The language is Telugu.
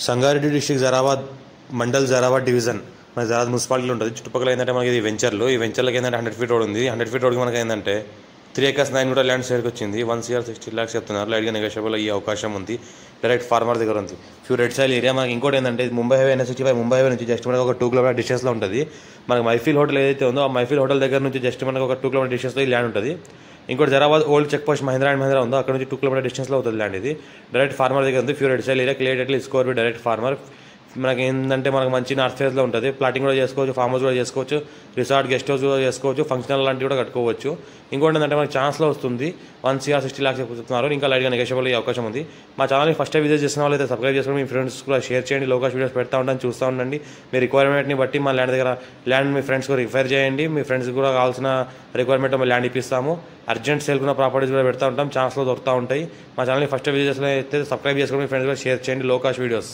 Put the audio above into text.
సంగారెడ్డి డిస్ట్రిక్ట్ జరాబాద్ మండల్ జరాబాద్ డివిజన్ మన జరాబాద్ మున్సిపాలిటీలో ఉంటుంది. చుట్టుపక్కల ఏంటంటే మనకి ఇది వెంచర్లు, ఈ వెంచర్లకి ఏంటంటే 100 ఫీట్ రోడ్ ఉంది. 100 ఫీట్ రోడ్కి మనకి ఏంటంటే 3 acres 9 కూడా ల్యాండ్ సేల్కి వచ్చింది. 1 crore 60 lakhs చెప్తున్నారు. లైట్గా నెగోషియబుల్ అయ్యే అవకాశం ఉంది. డైరెక్ట్ ఫార్మర్ దగ్గర ఉంది. Few red సైల్ area. మనకి ఇంకోటి ఏంటంటే Mumbai highway NH65 Mumbai highway నుంచి జస్ట్ మనకి ఒక 2 kilometer డిస్టెన్స్లో ఉంటుంది. మనకి మైఫీల్ హోటల్ ఏదైతే ఉందో ఆ మైఫీల్ హోటల్ దగ్గర నుంచి జస్ట్ మనకి ఒక 2 kilometer డిస్టెన్స్లో ఈ ల్యాండ్ ఉంటుంది. ఇంకోటి Zarabad old check post Mahindra and Mahindra ఉందో అక్కడ నుంచి 2 kilometer డిస్టెన్స్లో అవుతుంది ల్యాండ్. ఇది డైరెక్ట్ ఫార్మర్ దగ్గర ఉంది. ఫ్యూ రెడ్ సైల్ ఏరియా క్లియర్ ఎట్లా స్కోర్ బి డైరెక్ట్ ఫార్మర్. మనకి ఏంటంటే మనకు మంచి నార్త్ ఫేజ్లో ఉంటుంది. ప్లాటింగ్ కూడా చేసుకోవచ్చు, ఫామ్ హౌస్ కూడా చేసుకోవచ్చు, రిసార్ట్ గెస్ట్ హౌస్ కూడా చేసుకోవచ్చు, ఫంక్షనల్ లాంటివి కూడా కట్టుకోవచ్చు. ఇంకోటి ఏంటంటే మనకి ఛాన్స్లో వస్తుంది. 1 crore 60 lakhs చెప్తున్నారు. ఇంకా లైట్గా నెగోషియబుల్ అయ్యే అవకాశం ఉంది. మా ఛానల్ని ఫస్ట్ టైం విజిట్ చేసిన వాళ్ళు అయితే సబ్స్క్రైబ్ చేసుకుని మీ ఫ్రెండ్స్ కూడా షేర్ చేయండి. లోకల్ వీడియోస్ పెడతా ఉంటాను, చూస్తూ ఉండండి. మీ రిక్వైర్మెంట్ని బట్టి మా ల్యాండ్ మీ ఫ్రెండ్స్కి రిఫర్ చేయండి. మీ ఫ్రెండ్స్కి కూడా కావాల్సిన రిక్వైర్మెంట్ మేము ల్యాండ్ ఇప్పిస్తాము. అర్జెంట్ సేల్ ఉన్న ప్రాపర్టీస్ కూడా పెడతా ఉంటాం, ఛాన్స్లో దొరుకుతూ ఉంటాయి. మా ఛానల్ని ఫస్ట్ టైం విజిట్ చేసిన అయితే సబ్స్క్రైబ్ చేసుకుని మీ ఫ్రెండ్స్ కూడా షేర్ చేయండి. Local videos.